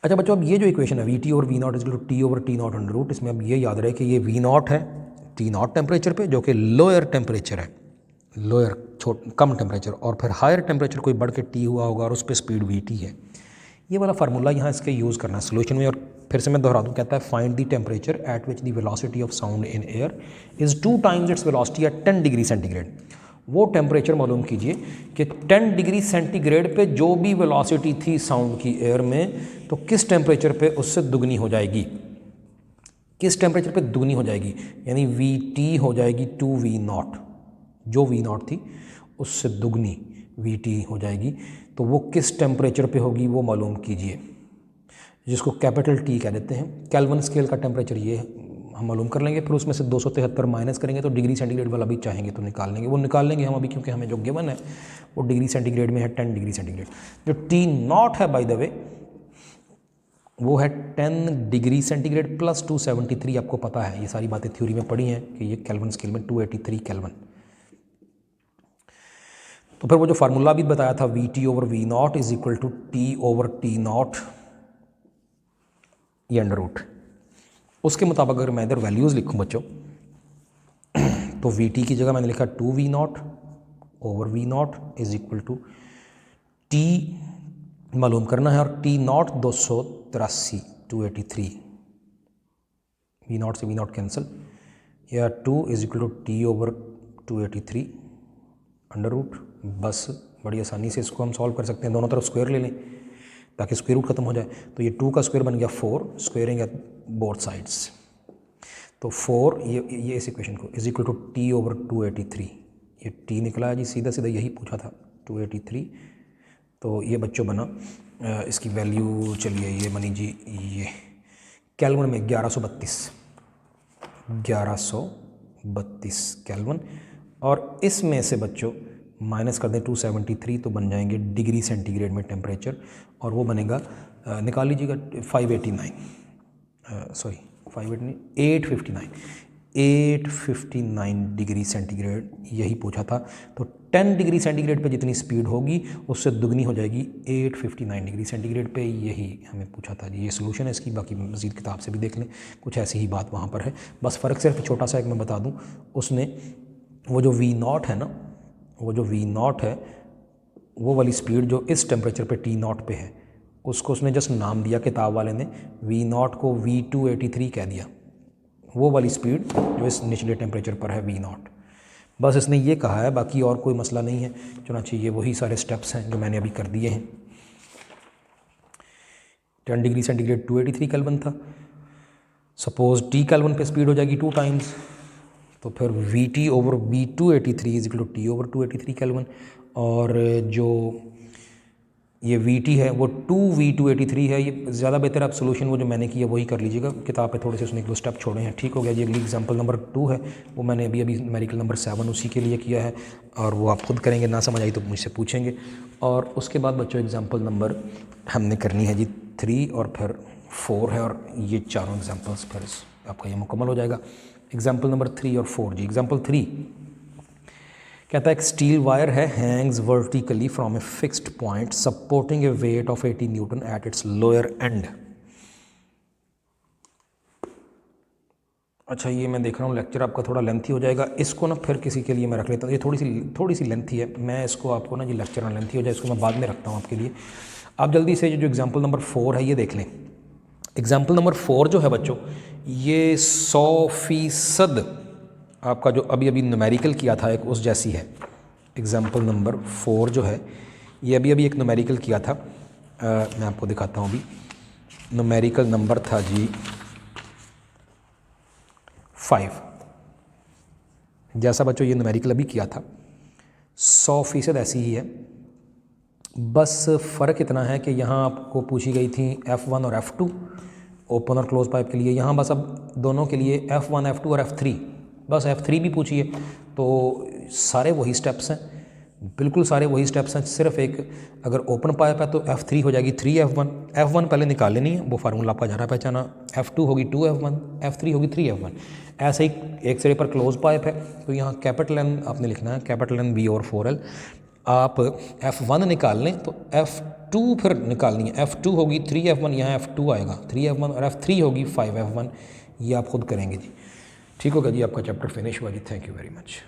A: अच्छा बच्चों, अब ये जो इक्वेशन है V T over V naught is to T over T naught under root, इसमें अब ये याद रहे कि ये वी नॉट है टी नॉट टेम्परेचर पे, जो कि लोअर टेम्परेचर है, लोअर कम टेम्परेचर, और फिर हायर टेम्परेचर कोई बढ़ के टी हुआ होगा और उस पर स्पीड वी टी है। ये वाला फार्मूला यहाँ इसके यूज़ करना है सोल्यूशन में। और फिर से मैं दोहरा दूँ, कहता है find the temperature at which the velocity of sound in air is 2 times its velocity at 10 degree centigrade. वो टेम्परेचर मालूम कीजिए कि 10 डिग्री सेंटीग्रेड पे जो भी वेलोसिटी थी साउंड की एयर में, तो किस टेम्परेचर पे उससे दुगनी हो जाएगी, किस टेम्परेचर पे दुगनी हो जाएगी, यानी वी टी हो जाएगी 2 वी नॉट, जो वी नॉट थी उससे दुगनी वी टी हो जाएगी। तो वो किस टेम्परेचर पे होगी वो मालूम कीजिए, जिसको कैपिटल टी कह देते हैं। केल्विन स्केल का टेम्परेचर ये हम मालूम कर लेंगे, फिर उसमें से 273 माइनस करेंगे तो डिग्री सेंटीग्रेड वाला भी चाहेंगे तो निकाल लेंगे, वो निकाल लेंगे हम अभी, क्योंकि हमें जो गिवन है वो डिग्री सेंटीग्रेड में है 10 डिग्री सेंटीग्रेड। जो टी नॉट है बाय द वे वो है 10 डिग्री सेंटीग्रेड प्लस 273, आपको पता है, ये सारी बातें थ्योरी में पढ़ी हैं कि ये केल्विन स्केल में 283 केल्विन। तो फिर वो जो फार्मूला भी बताया था, V T over V naught is equal to T over T naught, ये अंडर रूट, उसके मुताबिक अगर मैं इधर वैल्यूज़ लिखूँ बच्चों, तो वी टी की जगह मैंने लिखा 2 V naught over V naught is equal to T मालूम करना है, और टी नॉट 283 283, वी नॉट से वी नॉट कैंसिल, या 2 is equal to T over 283 under root. बस बड़ी आसानी से इसको हम सॉल्व कर सकते हैं, दोनों तरफ स्क्वायर ले लें ताकि स्क्वायर रूट खत्म हो जाए। तो ये 2 का स्क्वायर बन गया 4, स्क्वायरिंग एट बोथ साइड्स, तो 4 ये इस इक्वेशन को is equal to T over 283, ये टी निकला है जी, सीधा सीधा यही पूछा था 283। तो ये बच्चों बना इसकी वैल्यू, चलिए ये बनी जी, ये केल्विन में 1132 केल्विन, और इसमें से बच्चों माइनस कर दें 273 तो बन जाएंगे डिग्री सेंटीग्रेड में टेम्परेचर, और वो बनेगा निकाल लीजिएगा 859 डिग्री सेंटीग्रेड, यही पूछा था। तो 10 डिग्री सेंटीग्रेड पे जितनी स्पीड होगी उससे दुगनी हो जाएगी 859 डिग्री सेंटीग्रेड पे, यही हमें पूछा था जी। ये सोल्यूशन है इसकी, बाकी मज़ीद किताब से भी देख लें, कुछ ऐसी ही बात वहाँ पर है। बस फ़र्क सिर्फ छोटा सा एक मैं बता दूँ, उसने वो जो वी नॉट है ना, वो जो वी नॉट है वो वाली स्पीड जो इस टेम्परेचर पे टी नॉट पे है, उसको उसने जस्ट नाम दिया किताब वाले ने, वी नॉट को V283 कह दिया, वो वाली स्पीड जो इस निचले टेम्परेचर पर है वी नॉट। बस इसने ये कहा है, बाकी और कोई मसला नहीं है, चुनांचे ये वही सारे स्टेप्स हैं जो मैंने अभी कर दिए हैं। 10 डिग्री सेंटीग्रेड 283 केल्विन था, सपोज टी केल्विन पे स्पीड हो जाएगी 2 टाइम्स, तो फिर V T over V283 is equal to T over 283 kelvin, और जो ये वी टी है वो 2V283 है। ये ज़्यादा बेहतर आप सोल्यूशन वो जो मैंने किया वही कर लीजिएगा, किताब पे थोड़े से उसने 1-2 स्टेप छोड़े हैं, ठीक हो गया जी। अगली एग्जांपल नंबर 2 है, वो मैंने अभी न्यूमेरिकल नंबर 7 उसी के लिए किया है, और वो आप खुद करेंगे, ना समझ आई तो मुझसे पूछेंगे। और उसके बाद बच्चों एग्जाम्पल नंबर हमने करनी है जी 3 और फिर 4 है, और ये चारों एग्जाम्पल्स फिर आपका ये मुकम्मल हो जाएगा। एग्जाम्पल नंबर 3 और 4 जी। एग्जाम्पल 3 कहता है एक स्टील वायर है, Hanks vertically from a fixed point supporting A weight of 80 Newton at its lower and. अच्छा, ये मैं देख रहा हूँ लेक्चर आपका थोड़ा लेंथी हो जाएगा, इसको ना फिर किसी के लिए मैं रख लेता हूँ, ये थोड़ी सी लेंथी है, मैं इसको आपको ना जी लेक्चर ना लेंथी हो जाए, इसको मैं बाद में रखता हूँ आपके लिए। आप जल्दी से जो एग्जाम्पल नंबर 4 है ये देख लें। एग्जाम्पल नंबर 4 जो है बच्चों, ये 100% आपका जो अभी अभी न्यूमेरिकल किया था एक उस जैसी है। एग्जाम्पल नंबर 4 जो है ये अभी अभी एक न्यूमेरिकल किया था, मैं आपको दिखाता हूँ। अभी न्यूमेरिकल नंबर था जी 5। जैसा बच्चों ये न्यूमेरिकल अभी किया था 100% ऐसी ही है, बस फ़र्क इतना है कि यहाँ आपको पूछी गई थी F1 और F2 ओपन और क्लोज पाइप के लिए। यहाँ बस अब दोनों के लिए F1 F2 और F3, बस F3 भी पूछी है। तो सारे वही स्टेप्स हैं, बिल्कुल सारे वही स्टेप्स हैं। सिर्फ एक अगर ओपन पाइप है तो F3 हो जाएगी 3F1, F1 पहले निकाल लेनी है, वो फार्मूला आपका जाना पहचाना। F2 होगी 2F1, F3 होगी 3F1। ऐसे ही एक सिरे पर क्लोज पाइप है तो यहाँ कैपिटल N आपने लिखना है, कैपिटल N B और 4L। आप F1 निकाल लें तो F2 फिर निकालनी है, F2 होगी 3F1, यहाँ F2 आएगा 3F1 और F3 होगी 5F1। ये आप खुद करेंगे जी। ठीक होगा जी, आपका चैप्टर फिनिश हुआ जी। Thank you very much.